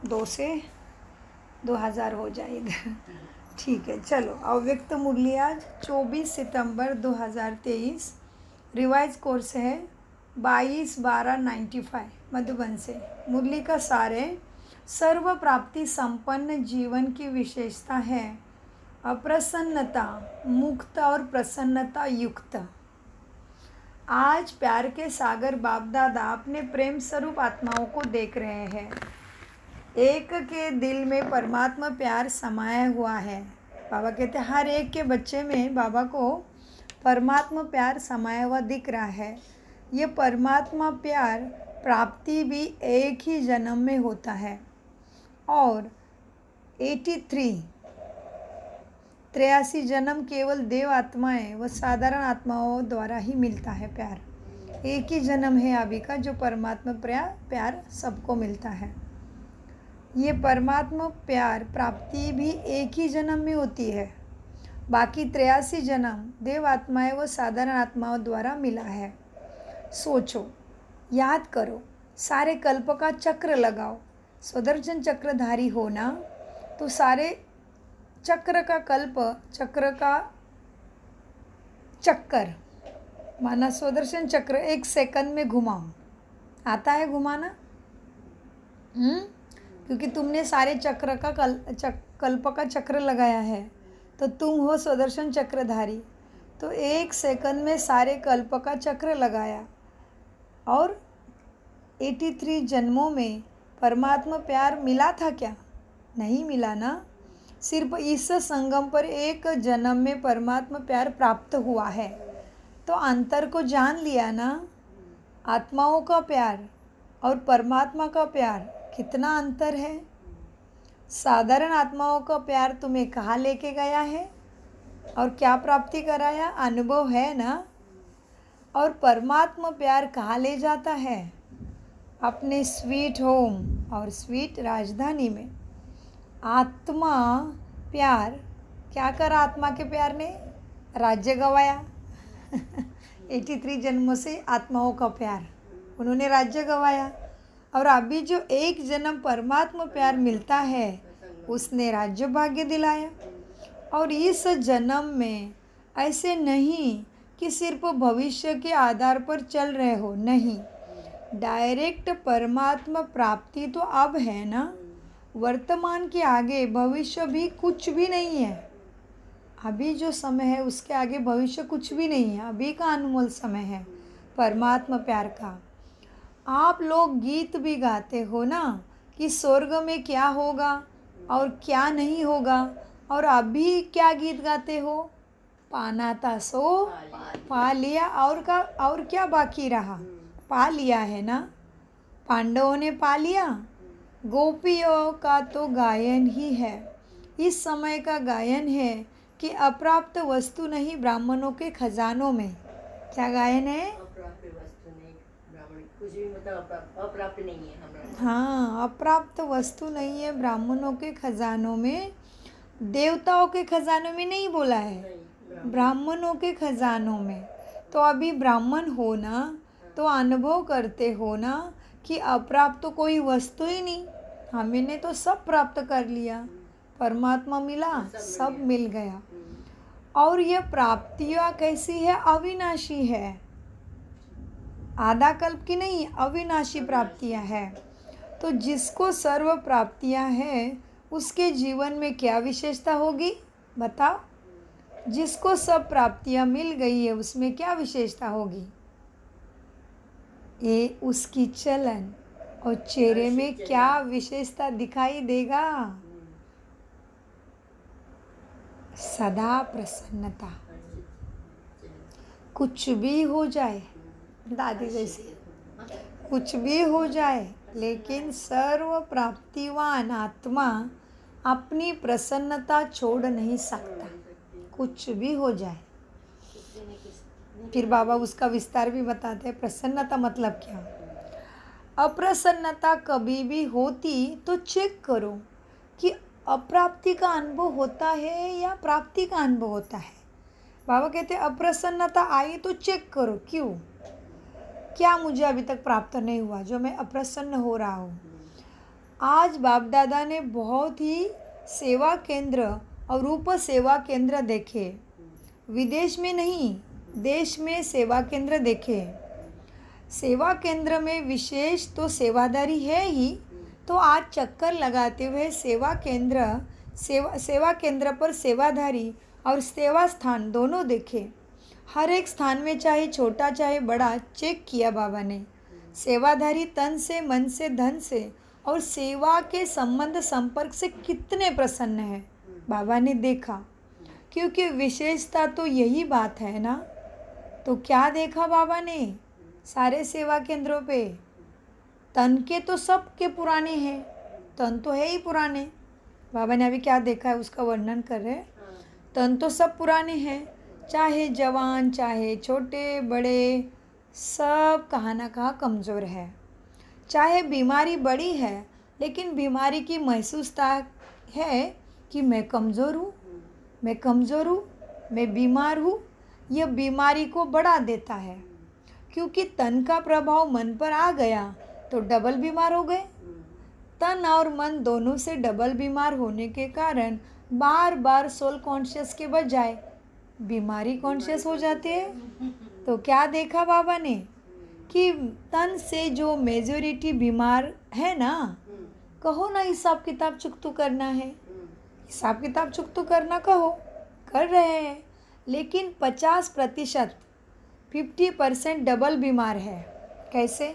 2 से 2000 हो जाए इधर। ठीक है, चलो। अव्यक्त मुरली आज 24 सितंबर 2023। रिवाइज कोर्स है 22/12/95 मधुबन से। मुरली का सार है, सर्व प्राप्ति संपन्न जीवन की विशेषता है अप्रसन्नता मुक्त और प्रसन्नता युक्त। आज प्यार के सागर बाप दादा अपने प्रेम स्वरूप आत्माओं को देख रहे हैं। एक के दिल में परमात्मा प्यार समाया हुआ है। बाबा कहते हैं हर एक के बच्चे में बाबा को परमात्मा प्यार समाया हुआ दिख रहा है। ये परमात्मा प्यार प्राप्ति भी एक ही जन्म में होता है और 83 जन्म केवल देव आत्माएं व साधारण आत्माओं द्वारा ही मिलता है प्यार। एक ही जन्म है अभी का जो परमात्मा प्यार सबको मिलता है। ये परमात्मा प्यार प्राप्ति भी एक ही जन्म में होती है। बाकी 83 जन्म देव आत्माएं व साधारण आत्माओं द्वारा मिला है। सोचो, याद करो, सारे कल्प का चक्र लगाओ। स्वदर्शन चक्रधारी होना तो सारे चक्र का कल्प, चक्र का चक्कर माना स्वदर्शन चक्र 1 सेकंड में घुमाओ। आता है घुमाना? क्योंकि तुमने सारे चक्र का कल्प का चक्र लगाया है तो तुम हो स्वदर्शन चक्रधारी। तो 1 सेकंड में सारे कल्प का चक्र लगाया और 83 जन्मों में परमात्मा प्यार मिला था क्या? नहीं मिला ना। सिर्फ इस संगम पर एक जन्म में परमात्मा प्यार प्राप्त हुआ है। तो अंतर को जान लिया ना। आत्माओं का प्यार और परमात्मा का प्यार कितना अंतर है। साधारण आत्माओं का प्यार तुम्हें कहाँ लेके गया है और क्या प्राप्ति कराया? अनुभव है ना। और परमात्मा प्यार कहाँ ले जाता है? अपने स्वीट होम और स्वीट राजधानी में। आत्मा प्यार क्या करा? आत्मा के प्यार ने राज्य गंवाया। 83 जन्मों से आत्माओं का प्यार, उन्होंने राज्य गंवाया। और अभी जो एक जन्म परमात्मा प्यार मिलता है उसने राज्य भाग्य दिलाया। और इस जन्म में ऐसे नहीं कि सिर्फ भविष्य के आधार पर चल रहे हो, नहीं, डायरेक्ट परमात्मा प्राप्ति तो अब है ना। वर्तमान के आगे भविष्य भी कुछ भी नहीं है। अभी जो समय है उसके आगे भविष्य कुछ भी नहीं है। अभी का अनमोल समय है परमात्मा प्यार का। आप लोग गीत भी गाते हो ना कि स्वर्ग में क्या होगा और क्या नहीं होगा। और अभी क्या गीत गाते हो? पाना था सो पा लिया, और क्या बाकी रहा? पा लिया है ना। पांडवों ने पा लिया। गोपियों का तो गायन ही है। इस समय का गायन है कि अप्राप्त वस्तु नहीं ब्राह्मणों के खजानों में। क्या गायन है? कुछ भी मतलब अप्राप्त नहीं है हमारा। हाँ, अप्राप्त वस्तु नहीं है ब्राह्मणों के खजानों में। देवताओं के खजानों में नहीं बोला है, ब्राह्मणों के खजानों में। तो अभी ब्राह्मण हो ना तो अनुभव करते हो ना कि अप्राप्त तो कोई वस्तु ही नहीं। हमने तो सब प्राप्त कर लिया। परमात्मा मिला, सब मिल गया। और यह प्राप्तियाँ कैसी है? अविनाशी है। आधा कल्प की नहीं, अविनाशी प्राप्तियाँ हैं। तो जिसको सर्व प्राप्तियाँ हैं उसके जीवन में क्या विशेषता होगी? बताओ। जिसको सब प्राप्तियाँ मिल गई है उसमें क्या विशेषता होगी? ये उसकी चलन और चेहरे में क्या विशेषता दिखाई देगा? सदा प्रसन्नता। कुछ भी हो जाए, दादी जैसे, कुछ भी हो जाए लेकिन सर्व प्राप्तिवान आत्मा अपनी प्रसन्नता छोड़ नहीं सकता। कुछ भी हो जाए। फिर बाबा उसका विस्तार भी बताते हैं प्रसन्नता मतलब क्या। अप्रसन्नता कभी भी होती तो चेक करो कि अप्राप्ति का अनुभव होता है या प्राप्ति का अनुभव होता है। बाबा कहते हैं अप्रसन्नता आई तो चेक करो, क्यों, क्या मुझे अभी तक प्राप्त नहीं हुआ जो मैं अप्रसन्न हो रहा हूँ। आज बाप दादा ने बहुत ही सेवा केंद्र और रूप सेवा केंद्र देखे, विदेश में नहीं, देश में सेवा केंद्र देखे। सेवा केंद्र में विशेष तो सेवादारी है ही, तो आज चक्कर लगाते हुए सेवा केंद्र पर सेवाधारी और सेवा स्थान दोनों देखे। हर एक स्थान में चाहे छोटा चाहे बड़ा चेक किया बाबा ने। सेवाधारी तन से, मन से, धन से और सेवा के संबंध संपर्क से कितने प्रसन्न है, बाबा ने देखा। क्योंकि विशेषता तो यही बात है ना। तो क्या देखा बाबा ने सारे सेवा केंद्रों पे? तन के तो सब के पुराने हैं, तन तो है ही पुराने। बाबा ने अभी क्या देखा है उसका वर्णन कर रहे। तन तो सब पुराने हैं, चाहे जवान चाहे छोटे बड़े, सब कहाँ ना कहाँ कमज़ोर है। चाहे बीमारी बड़ी है, लेकिन बीमारी की महसूसता है कि मैं कमज़ोर हूँ, मैं कमज़ोर हूँ, मैं बीमार हूँ। यह बीमारी को बढ़ा देता है, क्योंकि तन का प्रभाव मन पर आ गया तो डबल बीमार हो गए। तन और मन दोनों से डबल बीमार होने के कारण बार बार सोल कॉन्शियस के बजाय बीमारी कॉन्शियस हो जाते हैं। तो क्या देखा बाबा ने कि तन से जो मेजोरिटी बीमार है ना, कहो ना हिसाब किताब चुकतू करना है, हिसाब किताब चुकतू करना कहो, कर रहे हैं, लेकिन 50% 50% डबल बीमार है। कैसे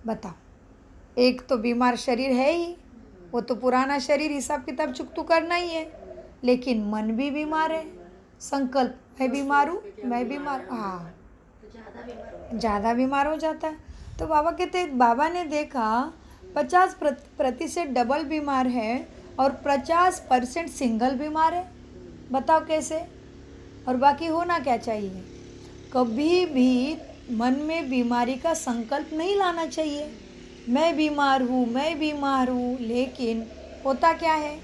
बताओ? एक तो बीमार शरीर है ही, वो तो पुराना शरीर, हिसाब किताब चुकतू करना ही है, लेकिन मन भी बीमार है। संकल्प मैं बीमार हूँ, मैं बीमार, हाँ, ज़्यादा बीमार हो जाता है। तो बाबा कहते, बाबा ने देखा 50% डबल बीमार है और 50% सिंगल बीमार है। बताओ कैसे? और बाकी होना क्या चाहिए? कभी भी मन में बीमारी का संकल्प नहीं लाना चाहिए। मैं बीमार हूँ, मैं बीमार हूँ, लेकिन होता क्या है?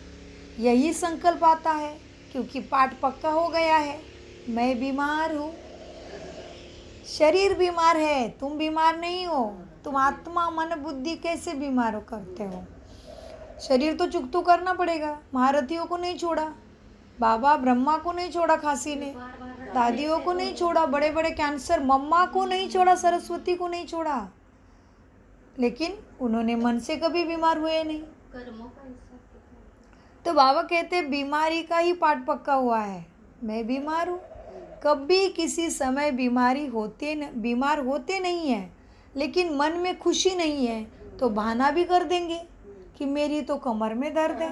यही संकल्प आता है, क्योंकि पाठ पक्का हो गया है, मैं बीमार हूँ। शरीर बीमार है, तुम बीमार नहीं हो। तुम आत्मा मन बुद्धि कैसे बीमार करते हो? शरीर तो चुकतू करना पड़ेगा। महारथियों को नहीं छोड़ा, बाबा ब्रह्मा को नहीं छोड़ा खांसी ने, दादियों को नहीं छोड़ा, बड़े बड़े कैंसर, मम्मा को नहीं छोड़ा, सरस्वती को नहीं छोड़ा, लेकिन उन्होंने मन से कभी बीमार हुए नहीं। तो बाबा कहते बीमारी का ही पाठ पक्का हुआ है, मैं बीमार हूँ। कभी किसी समय बीमार होते नहीं हैं, लेकिन मन में खुशी नहीं है तो बहाना भी कर देंगे कि मेरी तो कमर में दर्द है,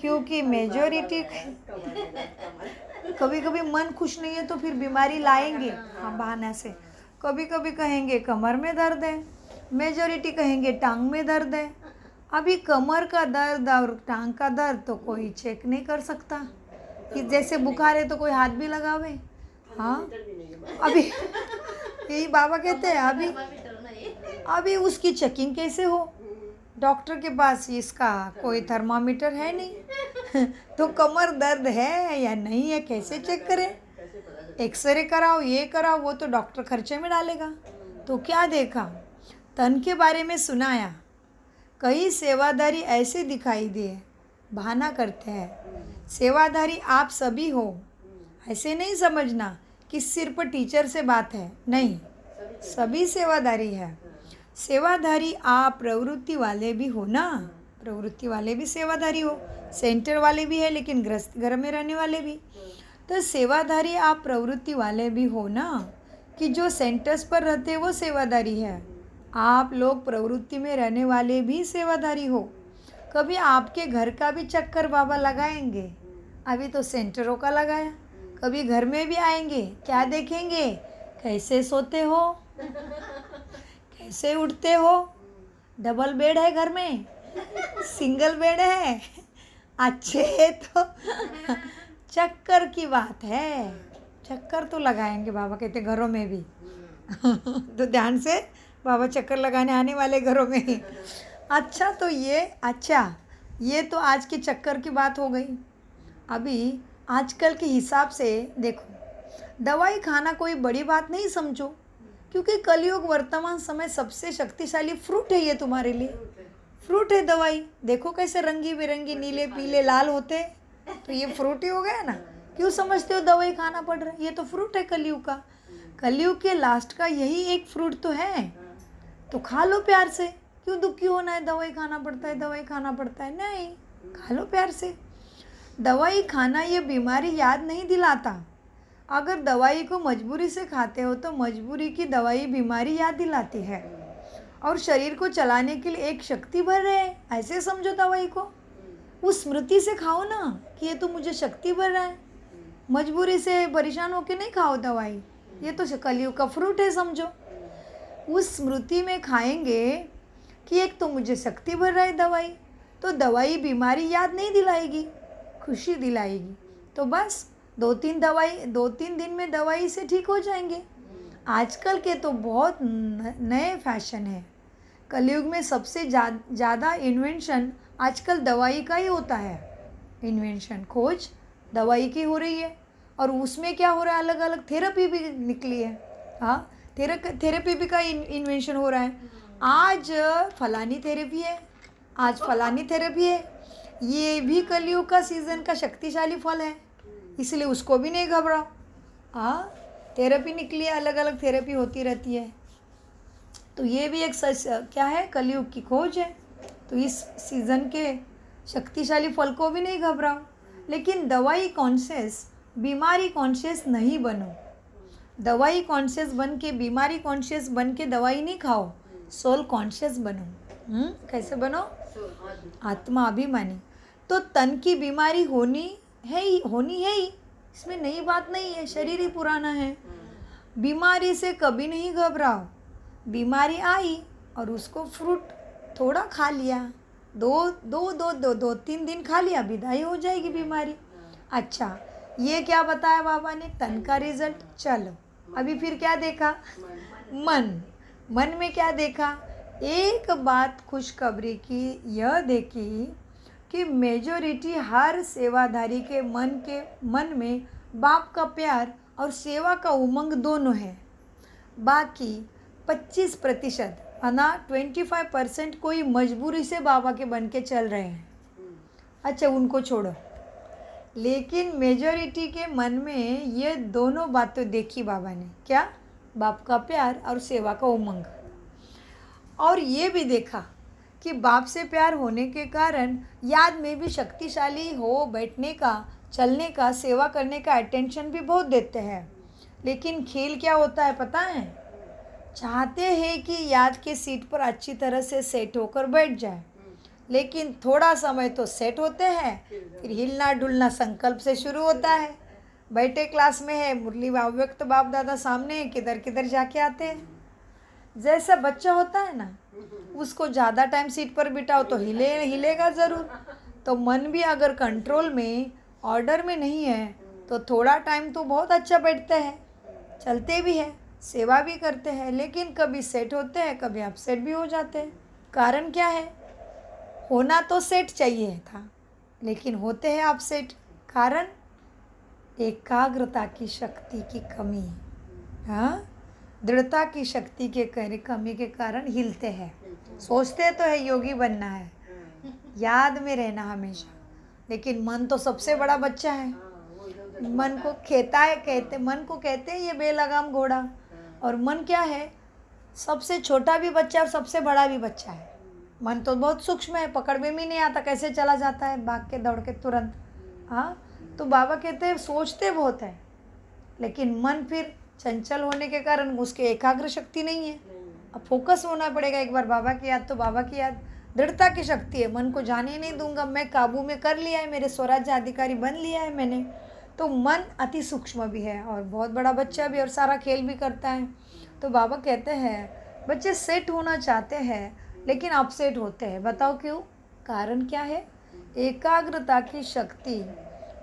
क्योंकि मेजॉरिटी कभी कभी मन खुश नहीं है तो फिर बीमारी लाएंगे हम बहाना से। कभी कभी कहेंगे कमर में दर्द है, मेजॉरिटी कहेंगे टांग में दर्द है। अभी कमर का दर्द और टांग का दर्द तो कोई चेक नहीं कर सकता कि जैसे बुखार है तो कोई हाथ भी लगावे। हाँ, अभी यही बाबा कहते हैं अभी उसकी चेकिंग कैसे हो? डॉक्टर के पास इसका कोई थर्मामीटर है नहीं तो कमर दर्द है या नहीं है कैसे चेक करें? एक्सरे कराओ, ये कराओ, वो तो डॉक्टर खर्चे में डालेगा। तो क्या देखा? तन के बारे में सुनाया। कई सेवादारी ऐसे दिखाई दिए, बहाना करते हैं। सेवादारी आप सभी हो, ऐसे नहीं समझना कि सिर्फ टीचर से बात है, नहीं, सभी सेवादारी है। सेवाधारी आप प्रवृत्ति वाले भी हो ना, प्रवृत्ति वाले भी सेवाधारी हो, सेंटर वाले भी है, लेकिन गृहस्थ घर में रहने वाले भी। तो सेवाधारी आप प्रवृत्ति वाले भी हो ना, कि जो सेंटर्स पर रहते हैं वो सेवाधारी है। आप लोग प्रवृत्ति में रहने वाले भी सेवाधारी हो। कभी आपके घर का भी चक्कर बाबा लगाएंगे? अभी तो सेंटरों का लगाया, कभी घर में भी आएंगे, क्या देखेंगे? कैसे सोते हो, कैसे उठते हो, डबल बेड है घर में, सिंगल बेड है, अच्छे तो चक्कर की बात है, चक्कर तो लगाएंगे बाबा कहते घरों में भी तो ध्यान से बाबा चक्कर लगाने आने वाले घरों में ही। अच्छा, तो ये तो आज की चक्कर की बात हो गई। अभी आजकल के हिसाब से देखो, दवाई खाना कोई बड़ी बात नहीं समझो, क्योंकि कलयुग वर्तमान समय सबसे शक्तिशाली फ्रूट है ये तुम्हारे लिए। फ्रूट है दवाई। देखो कैसे रंगी बिरंगी नीले पीले लाल होते हैं, तो ये फ्रूट ही हो गया ना। क्यों समझते हो दवाई खाना पड़ रहा है? ये तो फ्रूट है कलयुग का। कलयुग के लास्ट का यही एक फ्रूट तो है, तो खा लो प्यार से। क्यों दुखी होना है? दवाई खाना पड़ता है, दवाई खाना पड़ता है, नहीं, खा लो प्यार से। दवाई खाना ये बीमारी याद नहीं दिलाता। अगर दवाई को मजबूरी से खाते हो तो मजबूरी की दवाई बीमारी याद दिलाती है, और शरीर को चलाने के लिए एक शक्ति भर रहे हैं, ऐसे समझो दवाई को। उस स्मृति से खाओ ना कि ये तो मुझे शक्ति भर रहा है। मजबूरी से परेशान होके नहीं खाओ दवाई, ये तो कलयुग का फ्रूट है समझो। उस स्मृति में खाएंगे कि एक तो मुझे शक्ति भर रहा है दवाई, तो दवाई बीमारी याद नहीं दिलाएगी, खुशी दिलाएगी। तो बस 2-3 दिन में दवाई से ठीक हो जाएंगे। आजकल के तो बहुत नए फैशन है। कलयुग में सबसे ज़्यादा इन्वेंशन आजकल दवाई का ही होता है। इन्वेंशन खोज दवाई की हो रही है, और उसमें क्या हो रहा है, अलग अलग थेरेपी भी निकली है। हाँ, थेरेपी भी का इन्वेंशन हो रहा है। आज फलानी थेरेपी है, आज फलानी थेरेपी है। ये भी कलयुग का सीज़न का शक्तिशाली फल है, इसलिए उसको भी नहीं घबराओ। हाँ, थेरेपी निकली है, अलग अलग थेरेपी होती रहती है। तो ये भी एक क्या है, कलयुग की खोज है। तो इस सीज़न के शक्तिशाली फल को भी नहीं घबराओ। लेकिन दवाई कॉन्शियस, बीमारी कॉन्शियस नहीं बनो। दवाई कॉन्शियस बन के, बीमारी कॉन्शियस बन के दवाई नहीं खाओ, सोल कॉन्शियस बनो। कैसे बनो? आत्मा अभिमानी। तो तन की बीमारी होनी है ही, इसमें नई बात नहीं है, शरीर ही पुराना है। बीमारी से कभी नहीं घबराओ। बीमारी आई और उसको फ्रूट थोड़ा खा लिया, 2-3 दिन खा लिया, विदाई हो जाएगी बीमारी। अच्छा, ये क्या बताया बाबा ने? तन का रिजल्ट। चलो अभी फिर क्या देखा? मन में क्या देखा? एक बात खुशखबरी की यह देखी कि मेजॉरिटी हर सेवाधारी के मन में बाप का प्यार और सेवा का उमंग दोनों है। बाकी 25% 25% कोई मजबूरी से बाबा के बन के चल रहे हैं। अच्छा, उनको छोड़ो, लेकिन मेजॉरिटी के मन में ये दोनों बातें देखी बाबा ने। क्या? बाप का प्यार और सेवा का उमंग। और ये भी देखा कि बाप से प्यार होने के कारण याद में भी शक्तिशाली हो, बैठने का, चलने का, सेवा करने का अटेंशन भी बहुत देते हैं। लेकिन खेल क्या होता है पता है? चाहते हैं कि याद के सीट पर अच्छी तरह से सेट होकर बैठ जाए, लेकिन थोड़ा समय तो सेट होते हैं, फिर हिलना डुलना संकल्प से शुरू होता है। बैठे क्लास में है, मुरली व्यक्त बाप दादा सामने, किधर किधर जाके आते हैं। जैसा बच्चा होता है ना, उसको ज़्यादा टाइम सीट पर बिठाओ तो हिलेगा ज़रूर। तो मन भी अगर कंट्रोल में, ऑर्डर में नहीं है, तो थोड़ा टाइम तो बहुत अच्छा बैठते हैं, चलते भी हैं, सेवा भी करते हैं, लेकिन कभी सेट होते हैं, कभी अपसेट भी हो जाते हैं। कारण क्या है? होना तो सेट चाहिए था, लेकिन होते हैं अपसेट। कारण एकाग्रता की शक्ति की कमी। हाँ, दृढ़ता की शक्ति के कमी के कारण हिलते हैं। सोचते तो है योगी बनना है, याद में रहना हमेशा, लेकिन मन तो सबसे बड़ा बच्चा है। मन को मन को कहते हैं ये बेलगाम घोड़ा। और मन क्या है? सबसे छोटा भी बच्चा और सबसे बड़ा भी बच्चा है। मन तो बहुत सूक्ष्म है, पकड़ में भी नहीं आता, कैसे चला जाता है भाग के दौड़ के तुरंत। हाँ, तो बाबा कहते हैं सोचते बहुत है, लेकिन मन फिर चंचल होने के कारण उसके एकाग्र शक्ति नहीं है। अब फोकस होना पड़ेगा। एक बार बाबा की याद तो बाबा की याद दृढ़ता की शक्ति है। मन को जाने नहीं दूंगा, मैं काबू में कर लिया है, मेरे स्वराज्य अधिकारी बन लिया है मैंने। तो मन अति सूक्ष्म भी है और बहुत बड़ा बच्चा भी, और सारा खेल भी करता है। तो बाबा कहते हैं बच्चे सेट होना चाहते हैं, लेकिन अपसेट होते हैं। बताओ क्यों? कारण क्या है? एकाग्रता की शक्ति,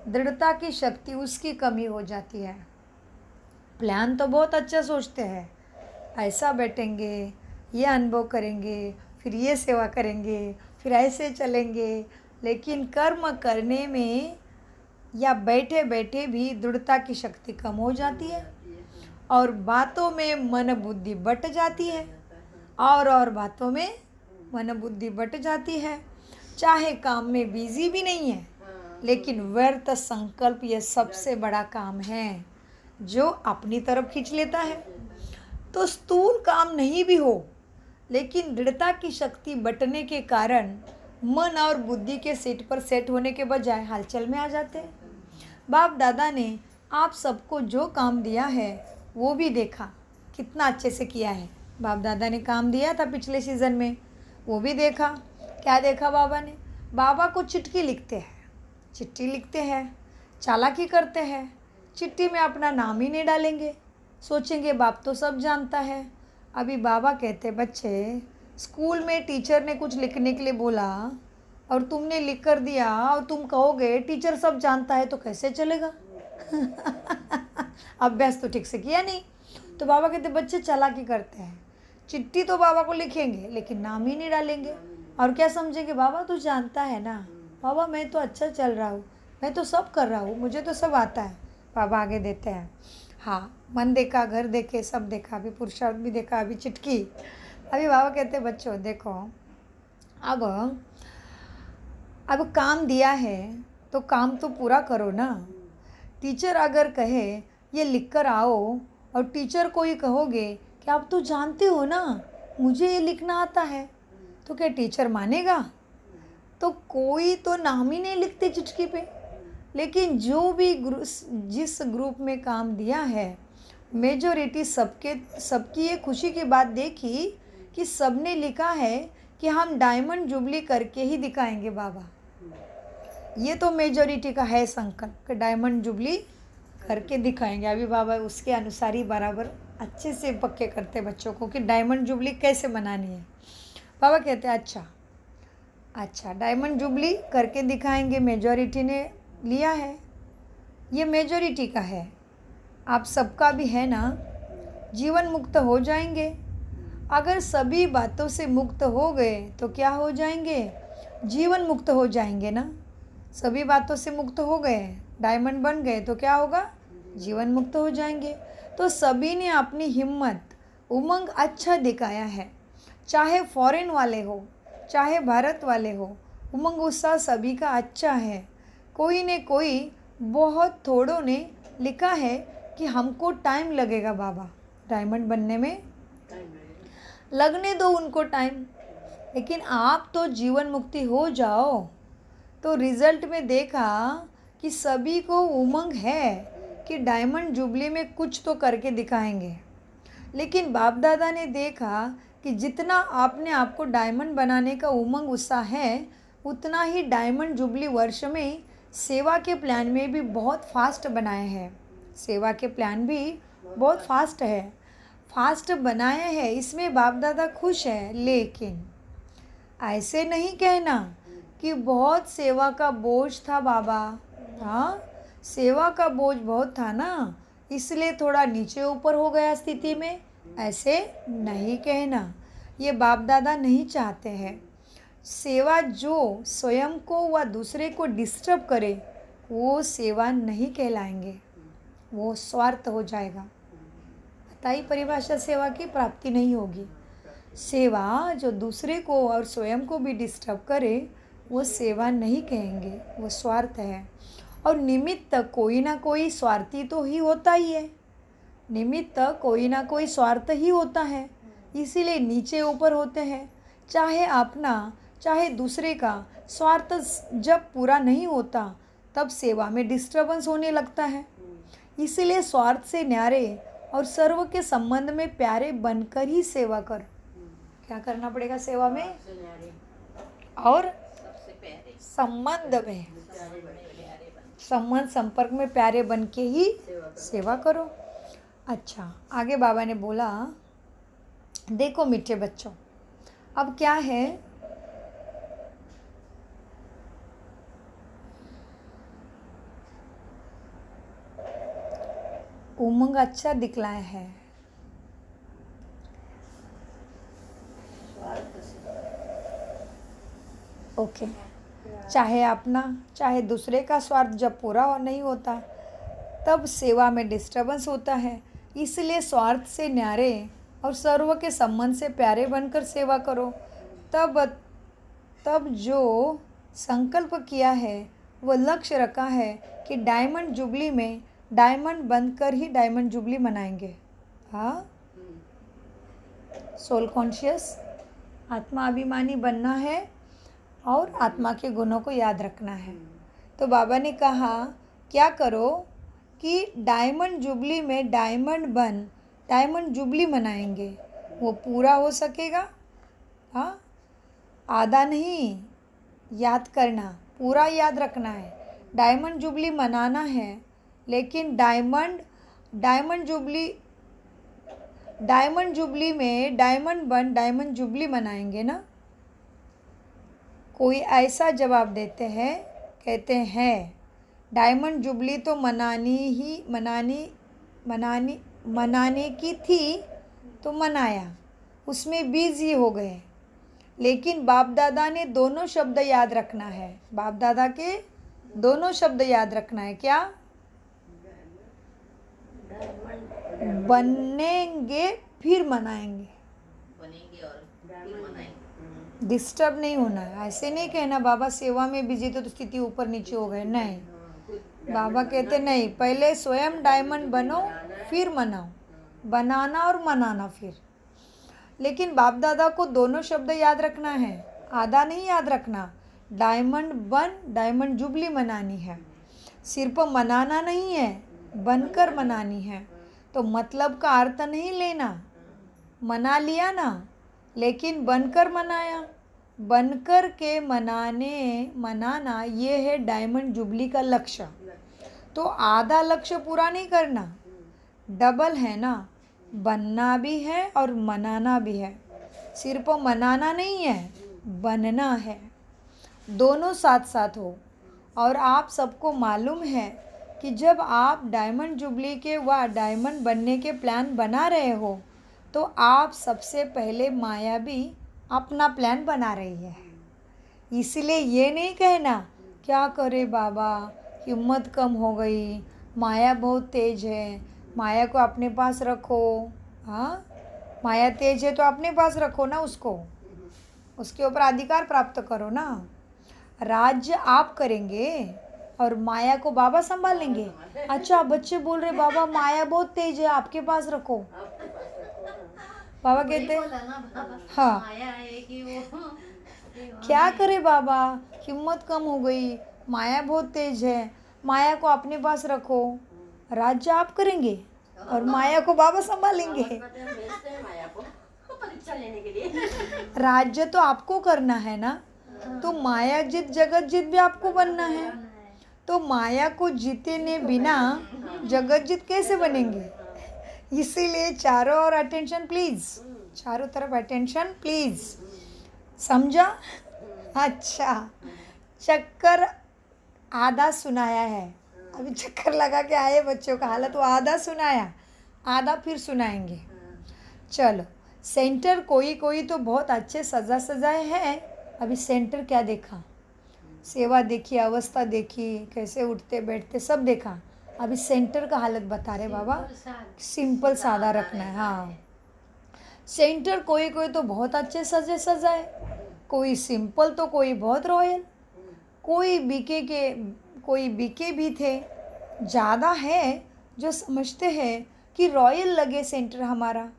दृढ़ता की शक्ति उसकी कमी हो जाती है। प्लान तो बहुत अच्छा सोचते हैं, ऐसा बैठेंगे, ये अनुभव करेंगे, फिर ये सेवा करेंगे, फिर ऐसे चलेंगे, लेकिन कर्म करने में या बैठे बैठे भी दृढ़ता की शक्ति कम हो जाती है, और बातों में मन बुद्धि बट जाती है, और बातों में मन बुद्धि बट जाती है। चाहे काम में बिजी भी नहीं है, हाँ, लेकिन व्यर्थ संकल्प ये सबसे बड़ा काम है जो अपनी तरफ खींच लेता है। तो स्थूल काम नहीं भी हो, लेकिन दृढ़ता की शक्ति बटने के कारण मन और बुद्धि के सेट पर सेट होने के बजाय हलचल में आ जाते हैं। बाप दादा ने आप सबको जो काम दिया है वो भी देखा, कितना अच्छे से किया है। बाप दादा ने काम दिया था पिछले सीज़न में, वो भी देखा। क्या देखा बाबा ने? बाबा को चिट्ठी लिखते हैं, चिट्ठी लिखते हैं, चालाकी करते हैं। चिट्ठी में अपना नाम ही नहीं डालेंगे, सोचेंगे बाप तो सब जानता है। अभी बाबा कहते, बच्चे स्कूल में टीचर ने कुछ लिखने के लिए बोला और तुमने लिख कर दिया और तुम कहोगे टीचर सब जानता है, तो कैसे चलेगा? अभ्यास तो ठीक से किया नहीं। तो बाबा कहते बच्चे चालाकी करते हैं, चिट्ठी तो बाबा को लिखेंगे लेकिन नाम ही नहीं डालेंगे। और क्या समझेंगे? बाबा तो जानता है ना, बाबा मैं तो अच्छा चल रहा हूँ, मैं तो सब कर रहा हूँ, मुझे तो सब आता है। बाबा आगे देते हैं, हाँ मन देखा, घर देखे, सब देखा, अभी पुरुषार्थ भी देखा, अभी चिटकी। अभी बाबा कहते हैं बच्चों देखो, अब काम दिया है तो काम तो पूरा करो ना। टीचर अगर कहे ये लिख कर आओ और टीचर को ही कहोगे कि आप तो जानते हो ना मुझे ये लिखना आता है, तो क्या टीचर मानेगा? तो कोई तो नाम ही नहीं लिखते चिट्ठी पे। लेकिन जो भी जिस ग्रुप में काम दिया है, मेजॉरिटी सबकी ये खुशी की बात देखी कि सबने लिखा है कि हम डायमंड जुबली करके ही दिखाएंगे बाबा। ये तो मेजॉरिटी का है संकल्प कि डायमंड जुबली करके दिखाएंगे। अभी बाबा उसके अनुसार ही बराबर अच्छे से पक्के करते बच्चों को कि डायमंड जुबली कैसे बनानी है। बाबा कहते हैं अच्छा डायमंड जुबली करके दिखाएंगे, मेजॉरिटी ने लिया है, ये मेजॉरिटी का है, आप सबका भी है ना। जीवन मुक्त हो जाएंगे। अगर सभी बातों से मुक्त हो गए तो क्या हो जाएंगे? जीवन मुक्त हो जाएंगे ना। सभी बातों से मुक्त हो गए, डायमंड बन गए तो क्या होगा? जीवन मुक्त हो जाएंगे। तो सभी ने अपनी हिम्मत, उमंग अच्छा दिखाया है, चाहे फॉरेन वाले हो चाहे भारत वाले हो, उमंग उत्साह सभी का अच्छा है। कोई ने कोई बहुत थोड़ों ने लिखा है कि हमको टाइम लगेगा बाबा डायमंड बनने में, लगने दो उनको टाइम, लेकिन आप तो जीवन मुक्ति हो जाओ। तो रिज़ल्ट में देखा कि सभी को उमंग है कि डायमंड जुबली में कुछ तो करके दिखाएंगे। लेकिन बाप दादा ने देखा कि जितना आपने आपको डायमंड बनाने का उमंग उत्साह है, उतना ही डायमंड जुबली वर्ष में सेवा के प्लान में भी बहुत फास्ट बनाए हैं। सेवा के प्लान भी बहुत फास्ट बनाए हैं, इसमें बाप दादा खुश है। लेकिन ऐसे नहीं कहना कि बहुत सेवा का बोझ था बाबा, हाँ सेवा का बोझ बहुत था ना, इसलिए थोड़ा नीचे ऊपर हो गया स्थिति में, ऐसे नहीं कहना। ये बाप दादा नहीं चाहते हैं। सेवा जो स्वयं को व दूसरे को डिस्टर्ब करे वो सेवा नहीं कहलाएंगे, वो स्वार्थ हो जाएगा। बताइए परिभाषा सेवा की प्राप्ति नहीं होगी। सेवा जो दूसरे को और स्वयं को भी डिस्टर्ब करे वो सेवा नहीं कहेंगे, वो स्वार्थ है। और निमित्त कोई ना कोई स्वार्थी तो ही होता ही है, निमित्त कोई ना कोई स्वार्थ ही होता है, इसीलिए नीचे ऊपर होते हैं। चाहे अपना चाहे दूसरे का स्वार्थ जब पूरा नहीं होता तब सेवा में डिस्टर्बेंस होने लगता है। इसीलिए स्वार्थ से न्यारे और सर्व के संबंध में प्यारे बनकर ही सेवा कर। क्या करना पड़ेगा सेवा में? और संबंध में, संबंध संपर्क में प्यारे बन के ही सेवा करो। अच्छा, आगे बाबा ने बोला, देखो मीठे बच्चों, अब क्या है, उमंग अच्छा दिखलाया है, ओके। चाहे अपना चाहे दूसरे का स्वार्थ जब पूरा नहीं होता तब सेवा में डिस्टर्बेंस होता है। इसलिए स्वार्थ से न्यारे और सर्व के संबंध से प्यारे बनकर सेवा करो। तब तब जो संकल्प किया है वो लक्ष्य रखा है कि डायमंड जुबली में डायमंड बंद कर ही डायमंड जुबली मनाएंगे। हाँ, सोल कॉन्शियस आत्मा अभिमानी बनना है और आत्मा के गुणों को याद रखना है। तो बाबा ने कहा क्या करो कि डायमंड जुबली में डायमंड जुबली मनाएंगे। वो पूरा हो सकेगा, हाँ, आधा नहीं याद करना, पूरा याद रखना है। डायमंड जुबली मनाना है, लेकिन डायमंड जुबली में डायमंड जुबली मनाएंगे ना। कोई ऐसा जवाब देते हैं, कहते हैं डायमंड जुबली तो मनाने की थी तो मनाया, उसमें बिजी हो गए। लेकिन बाप दादा ने दोनों शब्द याद रखना है। बाप दादा के दोनों शब्द याद रखना है। क्या? बनेंगे फिर मनाएंगे। बनेंगे और फिर मनाएंगे। डिस्टर्ब नहीं होना है। ऐसे नहीं कहना बाबा सेवा में बिजी तो स्थिति ऊपर नीचे हो गए, नहीं। बाबा कहते नहीं, पहले स्वयं डायमंड बनो फिर मनाओ, बनाना और मनाना फिर। लेकिन बाप दादा को दोनों शब्द याद रखना है, आधा नहीं याद रखना। डायमंड जुबली मनानी है, सिर्फ मनाना नहीं है, बनकर मनानी है। तो मतलब का अर्थ नहीं लेना, मना लिया ना, लेकिन बनकर मनाया। बनकर के मनाना ये है डायमंड जुबली का लक्ष्य। तो आधा लक्ष्य पूरा नहीं करना, डबल है ना, बनना भी है और मनाना भी है। सिर्फ मनाना नहीं है, बनना है, दोनों साथ साथ हो। और आप सबको मालूम है कि जब आप डायमंड जुबली के व डायमंड बनने के प्लान बना रहे हो तो आप सबसे पहले माया भी अपना प्लान बना रही है। इसलिए ये नहीं कहना क्या करे बाबा, हिम्मत कम हो गई, माया बहुत तेज है, माया को अपने पास रखो। हाँ, माया तेज है तो अपने पास रखो ना, उसके ऊपर अधिकार प्राप्त करो ना। राज्य आप करेंगे और माया को बाबा संभालेंगे। अच्छा, बच्चे बोल रहे बाबा माया बहुत तेज है, आपके पास रखो। बाबा कहते हाँ, माया है कि वो क्या करे बाबा, हिम्मत कम हो गई, माया बहुत तेज है, माया को अपने पास रखो। राज्य आप करेंगे और माया को बाबा संभालेंगे। भेजते हैं माया को परीक्षा लेने के लिए। राज्य तो आपको करना है ना, तो माया जीत जगत जीत भी आपको बनना है। तो माया को जीतने बिना जगत जीत कैसे बनेंगे? इसीलिए चारों ओर अटेंशन प्लीज, चारों तरफ अटेंशन प्लीज। समझा? अच्छा, चक्कर आधा सुनाया है, अभी चक्कर लगा के आए बच्चों का हालत, वो आधा सुनाया, आधा फिर सुनाएंगे। चलो, सेंटर कोई तो बहुत अच्छे सजाए हैं। अभी सेंटर क्या देखा, सेवा देखी, अवस्था देखी, कैसे उठते बैठते सब देखा। अभी सेंटर का हालत बता रहे बाबा, सिंपल सादा रखना है। हाँ, सेंटर कोई तो बहुत अच्छे सजाए, कोई सिंपल तो कोई बहुत रॉयल, कोई बीके भी थे। ज़्यादा है जो समझते हैं कि रॉयल लगे सेंटर हमारा।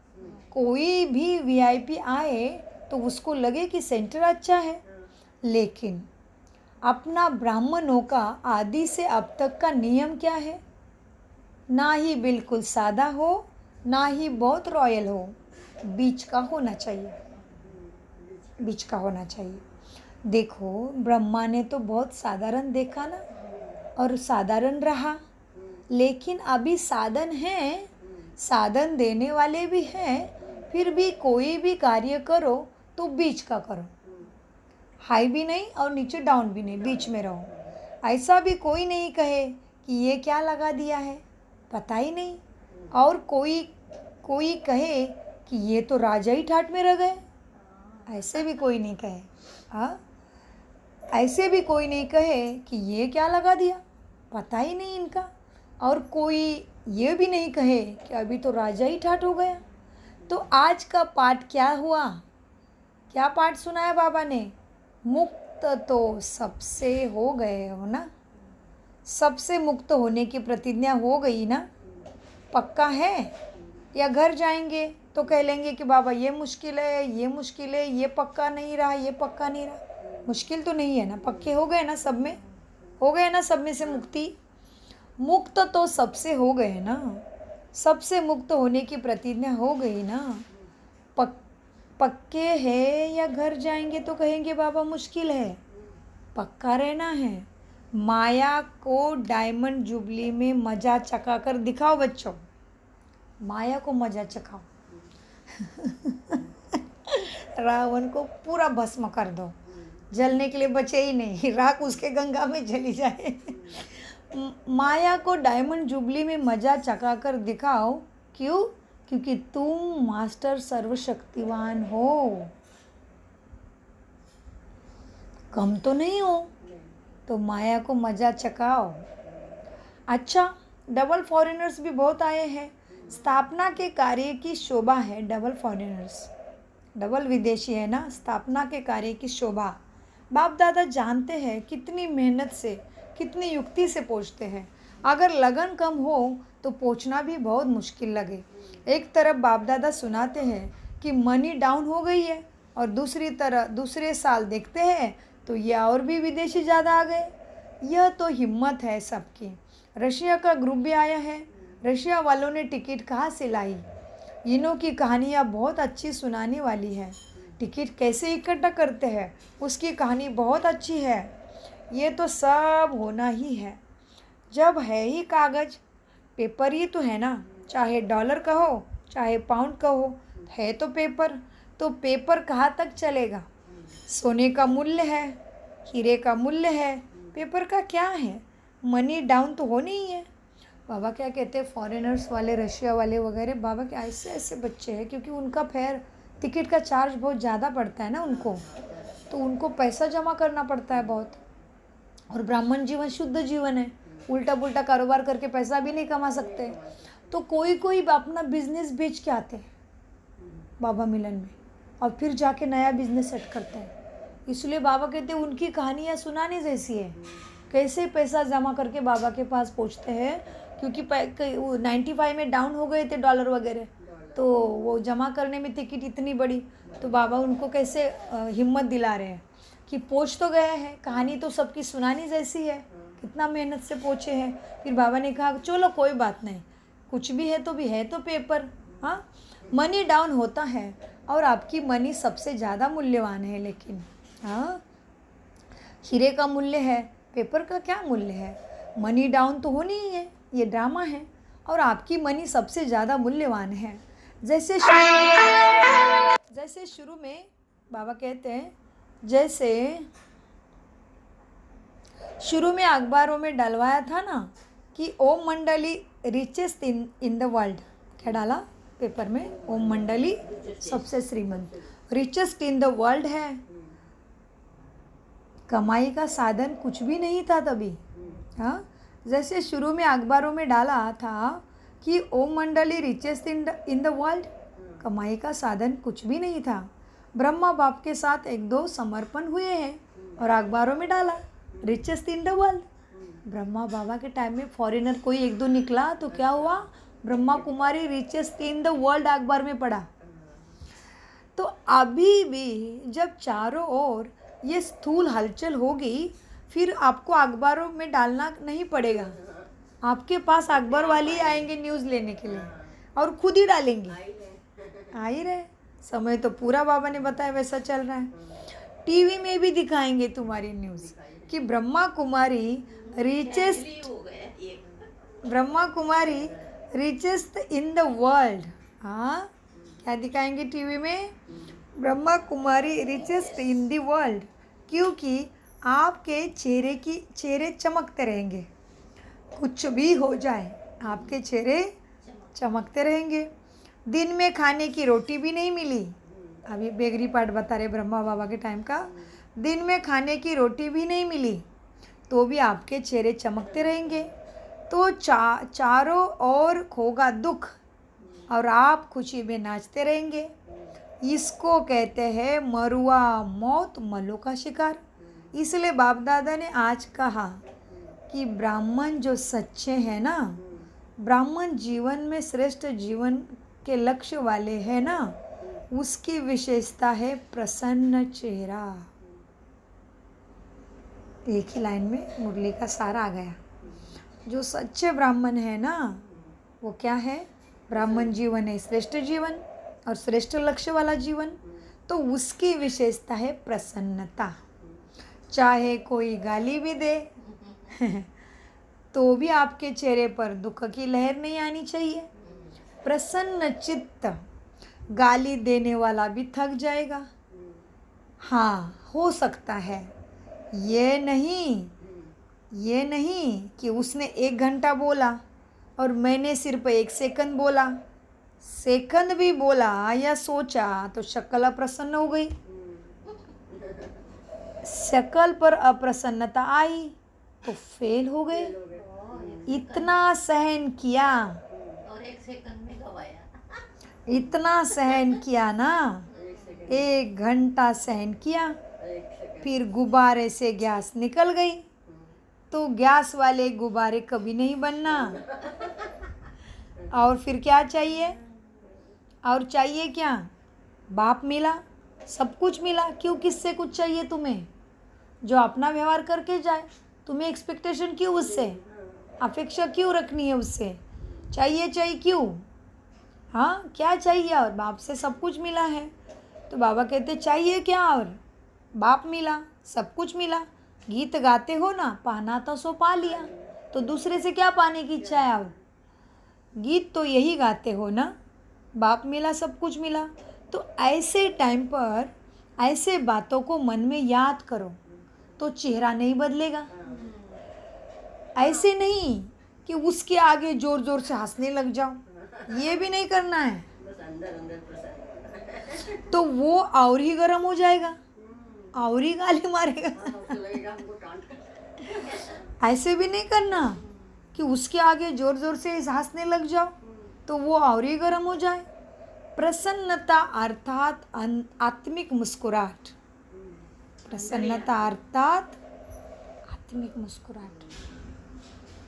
कोई भी वीआईपी आए तो उसको लगे कि सेंटर अच्छा है। लेकिन अपना ब्राह्मणों का आदि से अब तक का नियम क्या है? ना ही बिल्कुल सादा हो, ना ही बहुत रॉयल हो, बीच का होना चाहिए, बीच का होना चाहिए। देखो, ब्रह्मा ने तो बहुत साधारण देखा ना, और साधारण रहा। लेकिन अभी साधन है, साधन देने वाले भी हैं, फिर भी कोई भी कार्य करो तो बीच का करो, हाई भी नहीं और नीचे डाउन भी नहीं, बीच में रहो। ऐसा भी कोई नहीं कहे कि ये क्या लगा दिया है, पता ही नहीं, और कोई कहे कि ये तो राजा ही ठाट में रह गए, ऐसे भी कोई नहीं कहे। हाँ, ऐसे भी कोई नहीं कहे कि ये क्या लगा दिया, पता ही नहीं इनका। और कोई ये भी नहीं कहे कि अभी तो राजा ही ठाट हो गया। तो आज का पाठ क्या हुआ क्या पाठ सुनाया बाबा ने? मुक्त तो सबसे हो गए हो ना, सबसे मुक्त होने की प्रतिज्ञा हो गई ना, पक्का है? या घर जाएंगे तो कह लेंगे कि बाबा ये मुश्किल है, ये मुश्किल है, ये पक्का नहीं रहा, ये पक्का नहीं रहा। मुश्किल तो नहीं है ना, पक्के हो गए ना सब में, हो गए ना सब में से मुक्ति। मुक्त तो सबसे हो गए ना, सबसे मुक्त होने की प्रतिज्ञा हो गई ना, पक्के है या घर जाएंगे तो कहेंगे बाबा मुश्किल है, पक्का रहना है। माया को डायमंड जुबली में मजा चखा कर दिखाओ बच्चों, माया को मजा चखाओ। रावण को पूरा भस्म कर दो, जलने के लिए बचे ही नहीं, राख उसके गंगा में जली जाए। माया को डायमंड जुबली में मजा चखा कर दिखाओ। क्यों? क्योंकि तुम मास्टर सर्वशक्तिवान हो, कम तो नहीं हो, तो माया को मजा चखाओ। अच्छा, डबल फॉरेनर्स भी बहुत आए हैं। स्थापना के कार्य की शोभा है डबल फॉरेनर्स, डबल विदेशी है ना, स्थापना के कार्य की शोभा। बाप दादा जानते हैं कितनी मेहनत से, कितनी युक्ति से पहुँचते हैं। अगर लगन कम हो तो पहुँचना भी बहुत मुश्किल लगे। एक तरफ बाप दादा सुनाते हैं कि मनी डाउन हो गई है, और दूसरे साल देखते हैं तो ये और भी विदेशी ज़्यादा आ गए। यह तो हिम्मत है सबकी। रशिया का ग्रुप भी आया है। रशिया वालों ने टिकट कहाँ से लाई? इनों की कहानियाँ बहुत अच्छी सुनाने वाली है। टिकट कैसे इकट्ठा करते हैं उसकी कहानी बहुत अच्छी है। ये तो सब होना ही है, जब है ही कागज़, पेपर ही तो है ना, चाहे डॉलर कहो चाहे पाउंड कहो, है तो पेपर। तो पेपर कहाँ तक चलेगा? सोने का मूल्य है, हीरे का मूल्य है, पेपर का क्या है? मनी डाउन तो होनी ही है। बाबा क्या कहते हैं, फॉरेनर्स वाले, रशिया वाले वगैरह, बाबा के ऐसे ऐसे बच्चे हैं, क्योंकि उनका फेयर टिकट का चार्ज बहुत ज़्यादा पड़ता है ना उनको, तो उनको पैसा जमा करना पड़ता है बहुत। और ब्राह्मण जीवन शुद्ध जीवन है, उल्टा पुल्टा कारोबार करके पैसा भी नहीं कमा सकते। तो कोई कोई अपना बिजनेस बेच के आते हैं बाबा मिलन में, और फिर जाके नया बिजनेस सेट करते हैं। इसलिए बाबा कहते हैं उनकी कहानियाँ सुनाने जैसी है, कैसे पैसा जमा करके बाबा के पास पहुँचते हैं। क्योंकि 95 में डाउन हो गए थे डॉलर वगैरह, तो वो जमा करने में टिकट इतनी बड़ी, तो बाबा उनको कैसे हिम्मत दिला रहे हैं कि पहुँच तो गए हैं। कहानी तो सबकी सुनानी जैसी है, कितना मेहनत से पहुँचे हैं। फिर बाबा ने कहा चलो कोई बात नहीं, कुछ भी है तो पेपर। हाँ, मनी डाउन होता है और आपकी मनी सबसे ज़्यादा मूल्यवान है, लेकिन हाँ, हीरे का मूल्य है, पेपर का क्या मूल्य है? मनी डाउन तो होनी ही है, ये ड्रामा है, और आपकी मनी सबसे ज़्यादा मूल्यवान है। जैसे शुरू में बाबा कहते हैं, जैसे शुरू में अखबारों में डलवाया था ना कि ओम मंडली रिचेस्ट इन द वर्ल्ड। क्या डाला पेपर में? ओम मंडली सबसे श्रीमंत, रिचेस्ट इन द वर्ल्ड है। कमाई का साधन कुछ भी नहीं था तभी। हाँ, जैसे शुरू में अखबारों में डाला था कि ओम मंडली रिचेस्ट इन द वर्ल्ड, कमाई का साधन कुछ भी नहीं था। ब्रह्मा बाप के साथ एक दो समर्पण हुए हैं और अखबारों में डाला richest in the world. Brahma Baba के टाइम में फॉरेनर कोई एक दो निकला तो क्या हुआ? Brahma Kumari richest in the world अखबार में पड़ा। तो अभी भी जब चारों ओर ये स्थूल हलचल होगी, फिर आपको अखबारों में डालना नहीं पड़ेगा। आपके पास अखबार वाले ही आएंगे न्यूज़ लेने के लिए और खुद ही डालेंगे। आ ही रहे, समय तो पूरा बाबा ने बताया वैसा चल रहा है। टीवी में भी दिखाएंगे तुम्हारी न्यूज़ कि Brahma Kumari richest in the world. हाँ, क्या दिखाएंगे टीवी में? Brahma Kumari richest in the world, क्योंकि आपके चेहरे चमकते रहेंगे। कुछ भी हो जाए आपके चेहरे चमकते रहेंगे। दिन में खाने की रोटी भी नहीं मिली, अभी बेगरी पाठ बता रहे ब्रह्मा बाबा के टाइम का। दिन में खाने की रोटी भी नहीं मिली तो भी आपके चेहरे चमकते रहेंगे। तो चारों ओर होगा दुख और आप खुशी में नाचते रहेंगे। इसको कहते हैं मरुआ, मौत, मलों का शिकार। इसलिए बाप दादा ने आज कहा कि ब्राह्मण जो सच्चे हैं ना, ब्राह्मण जीवन में श्रेष्ठ जीवन के लक्ष्य वाले हैं ना, उसकी विशेषता है प्रसन्न चेहरा। एक ही लाइन में मुरली का सार आ गया। जो सच्चे ब्राह्मण है ना, वो क्या है? ब्राह्मण जीवन है श्रेष्ठ जीवन और श्रेष्ठ लक्ष्य वाला जीवन। तो उसकी विशेषता है प्रसन्नता। चाहे कोई गाली भी दे तो भी आपके चेहरे पर दुख की लहर नहीं आनी चाहिए। प्रसन्न चित्त। गाली देने वाला भी थक जाएगा। हाँ, हो सकता है। ये नहीं कि उसने 1 घंटा बोला और मैंने सिर्फ 1 सेकंड बोला। सेकंड भी बोला या सोचा तो शक्ल अप्रसन्न हो गई। शक्ल पर अप्रसन्नता आई तो फेल हो गए। इतना सहन किया और 1 सेकंड में गवाया। इतना सहन किया ना, 1 घंटा सहन किया, फिर गुब्बारे से गैस निकल गई। तो गैस वाले गुब्बारे कभी नहीं बनना। और फिर क्या चाहिए? और चाहिए क्या? बाप मिला, सब कुछ मिला। क्यों, किससे कुछ चाहिए तुम्हें? जो अपना व्यवहार करके जाए। तुम्हें एक्सपेक्टेशन क्यों उससे? अपेक्षा क्यों रखनी है उससे? चाहिए क्यों? हाँ, क्या चाहिए? और बाप से सब कुछ मिला है। तो बाबा कहते चाहिए क्या? और बाप मिला, सब कुछ मिला। गीत गाते हो ना, पाना तो सो पा लिया। तो दूसरे से क्या पाने की इच्छा है? और गीत तो यही गाते हो ना। बाप मिला, सब कुछ मिला। तो ऐसे टाइम पर ऐसे बातों को मन में याद करो तो चेहरा नहीं बदलेगा। ऐसे नहीं कि उसके आगे ज़ोर ज़ोर से हंसने लग जाओ, ये भी नहीं करना है। बस अंदर अंदर प्रसन्न। तो वो और ही गर्म हो जाएगा, और ही गाली मारेगा। उसको लगेगा हमको टांट। ऐसे भी नहीं करना कि उसके आगे ज़ोर ज़ोर से हंसने लग जाओ तो वो और ही गर्म हो जाए। प्रसन्नता अर्थात आत्मिक मुस्कुराहट। प्रसन्नता अर्थात आत्मिक मुस्कुराहट।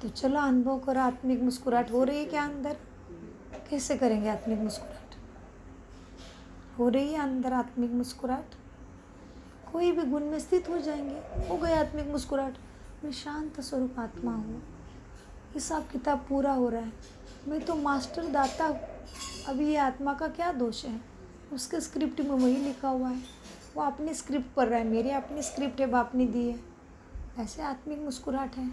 तो चलो अनुभव करो, आत्मिक मुस्कुराहट हो रही है क्या अंदर? कैसे करेंगे आत्मिक मुस्कुराहट? हो रही है अंदर आत्मिक मुस्कुराहट? कोई भी गुण में स्थित हो जाएंगे। हो गई आत्मिक मुस्कुराहट। मैं शांत स्वरूप आत्मा हूँ, हिसाब किताब पूरा हो रहा है, मैं तो मास्टर दाता हूँ। अभी ये आत्मा का क्या दोष है? उसके स्क्रिप्ट में वही लिखा हुआ है, वो अपनी स्क्रिप्ट पढ़ रहा है, मेरी अपनी स्क्रिप्ट है, बाप ने दी है। ऐसे आत्मिक मुस्कुराहट है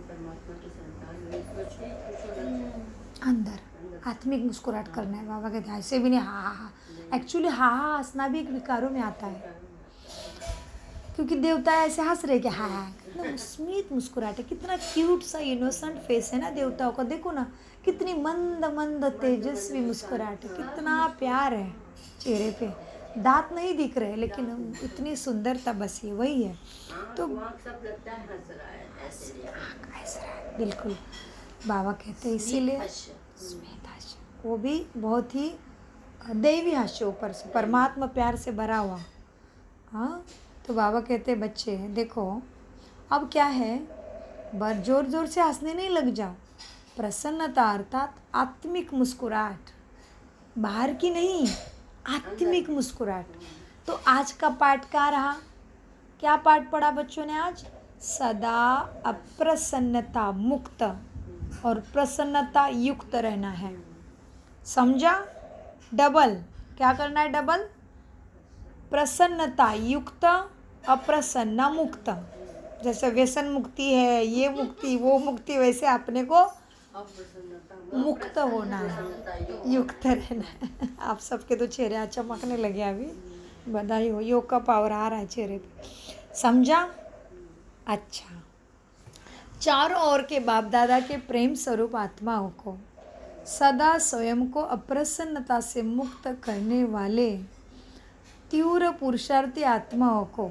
परमात्मा की संतान में कुछ ही कुछ होना अंदर। आत्मिक मुस्कुराहट करना है। बाबा कहते हैं ऐसे भी नहीं हा हा। एक्चुअली हा हंसना भी एक विकारों में आता है, क्योंकि देवता ऐसे हंस रहे कि हा हा। कितना स्मित मुस्कुराहट है, कितना क्यूट सा इनोसेंट फेस है ना देवताओं का। देखो ना, कितनी मंद मंद तेजस्वी मुस्कुराहट है, कितना प्यार है चेहरे पे। दांत नहीं दिख रहे लेकिन इतनी सुंदरता बस ये वही है। तो सब लगता है हंस रहा है ऐसे। ऐसा है, बिल्कुल। बाबा कहते हैं इसीलिए स्मित हास्य, वो भी बहुत ही दैवी हास्य, ऊपर से परमात्मा प्यार से भरा हुआ। हाँ, तो बाबा कहते हैं बच्चे देखो, अब क्या है, जोर जोर से हंसने नहीं लग जाओ। प्रसन्नता अर्थात आत्मिक मुस्कुराहट, बाहर की नहीं, आत्मिक मुस्कुराहट। तो आज का पाठ क्या रहा? क्या पाठ पढ़ा बच्चों ने आज? सदा अप्रसन्नता मुक्त और प्रसन्नता युक्त रहना है। समझा? डबल क्या करना है? डबल प्रसन्नता युक्त, अप्रसन्न मुक्त। जैसे व्यसन मुक्ति है, ये मुक्ति वो मुक्ति, वैसे अपने को मुक्त होना है, युक्त रहना है। आप सबके तो चेहरे चमकने लगे अभी, बधाई हो, योग का पावर आ रहा है चेहरे पे। समझा? अच्छा, चारों ओर के बाप दादा के प्रेम स्वरूप आत्माओं को सदा स्वयं को अप्रसन्नता से मुक्त करने वाले तीव्र पुरुषार्थी आत्माओं को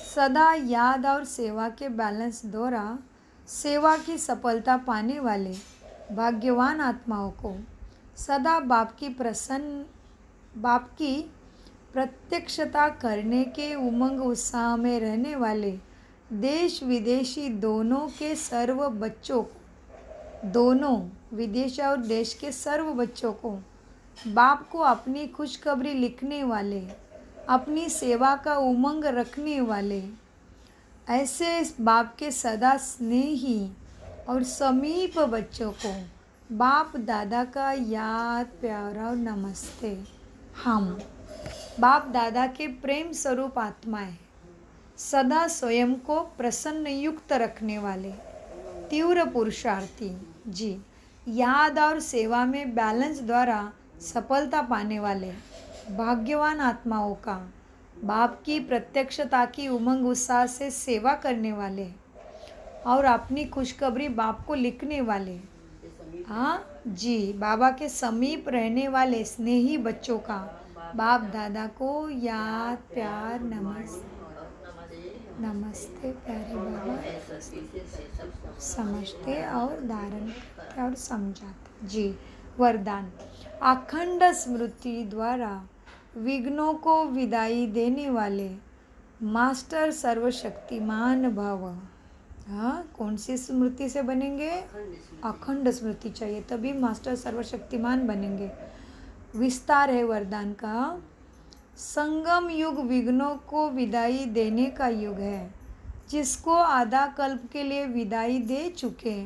सदा याद और सेवा के बैलेंस द्वारा सेवा की सफलता पाने वाले भाग्यवान आत्माओं को सदा बाप की बाप की प्रत्यक्षता करने के उमंग उत्साह में रहने वाले देश विदेशी दोनों के सर्व बच्चों को, दोनों विदेश और देश के सर्व बच्चों को बाप को अपनी खुशखबरी लिखने वाले, अपनी सेवा का उमंग रखने वाले, ऐसे बाप के सदा स्नेही और समीप बच्चों को बाप दादा का याद प्यार और नमस्ते। हम बाप दादा के प्रेम स्वरूप आत्माएं, सदा स्वयं को प्रसन्न युक्त रखने वाले तीव्र पुरुषार्थी जी, याद और सेवा में बैलेंस द्वारा सफलता पाने वाले भाग्यवान आत्माओं का बाप की प्रत्यक्षता की उमंग उत्साह से सेवा करने वाले और अपनी खुशखबरी बाप को लिखने वाले, हाँ जी, बाबा के समीप रहने वाले स्नेही बच्चों का बाप दादा को याद प्यार नमस्ते प्यारे बाबा समझते और धारण करते और समझाते जी। वरदान, अखंड स्मृति द्वारा विघ्नों को विदाई देने वाले मास्टर सर्वशक्तिमान भव। हाँ, कौन सी स्मृति से बनेंगे? अखंड स्मृति चाहिए, तभी मास्टर सर्वशक्तिमान बनेंगे। विस्तार है वरदान का, संगम युग विघ्नों को विदाई देने का युग है। जिसको आधा कल्प के लिए विदाई दे चुके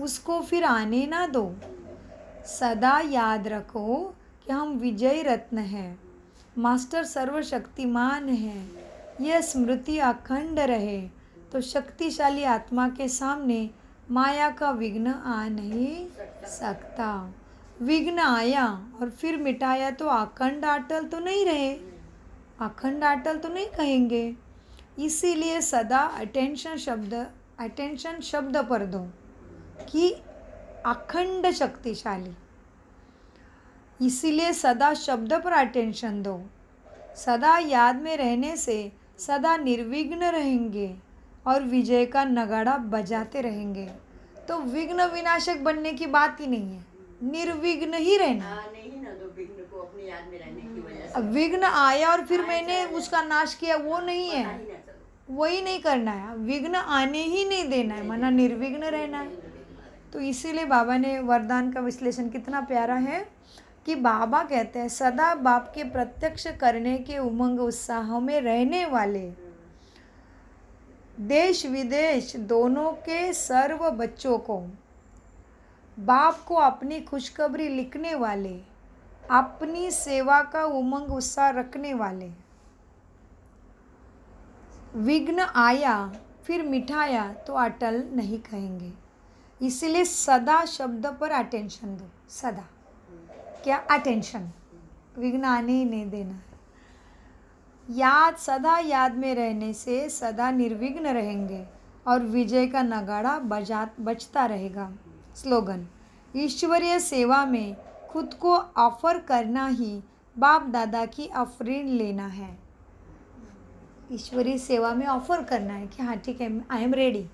उसको फिर आने ना दो। सदा याद रखो कि हम विजय रत्न हैं, मास्टर सर्वशक्तिमान हैं। यह स्मृति अखंड रहे तो शक्तिशाली आत्मा के सामने माया का विघ्न आ नहीं सकता। विघ्न आया और फिर मिटाया तो अखंड अटल तो नहीं रहे, अखंड अटल तो नहीं कहेंगे। इसीलिए सदा अटेंशन शब्द पर दो कि अखंड शक्तिशाली, इसीलिए सदा शब्द पर अटेंशन दो। सदा याद में रहने से सदा निर्विघ्न रहेंगे और विजय का नगाड़ा बजाते रहेंगे। तो विघ्न विनाशक बनने की बात ही नहीं है, निर्विघ्न ही रहना। नहीं ना दो विघ्न को अपनी याद में रहने की वजह से। अब विघ्न आया और फिर मैंने उसका नाश किया, वो नहीं है, वही नहीं करना है। विघ्न आने ही नहीं देना है, मना निर्विघ्न रहना है। तो इसीलिए बाबा ने वरदान का विश्लेषण कितना प्यारा है कि बाबा कहते हैं सदा बाप के प्रत्यक्ष करने के उमंग उत्साह में रहने वाले देश विदेश दोनों के सर्व बच्चों को बाप को अपनी खुशखबरी लिखने वाले, अपनी सेवा का उमंग उत्साह रखने वाले, विघ्न आया फिर मिटाया तो अटल नहीं कहेंगे। इसलिए सदा शब्द पर अटेंशन दो। सदा क्या? अटेंशन, विघ्न आने ही नहीं देना। याद, सदा याद में रहने से सदा निर्विघ्न रहेंगे और विजय का नगाड़ा बजता रहेगा। स्लोगन, ईश्वरीय सेवा में खुद को ऑफर करना ही बाप दादा की अफरीन लेना है। ईश्वरीय सेवा में ऑफर करना है कि हाँ ठीक है, आई एम रेडी,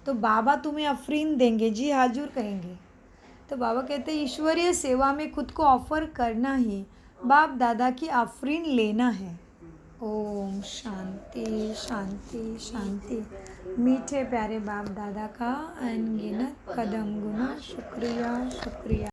तो बाबा तुम्हें अफरीन देंगे, जी हाजूर कहेंगे। तो बाबा कहते हैं ईश्वरीय सेवा में खुद को ऑफर करना ही बाप दादा की अफरीन लेना है। ओम शांति शांति शांति। मीठे प्यारे बाप दादा का अनगिनत कदम गुना शुक्रिया शुक्रिया।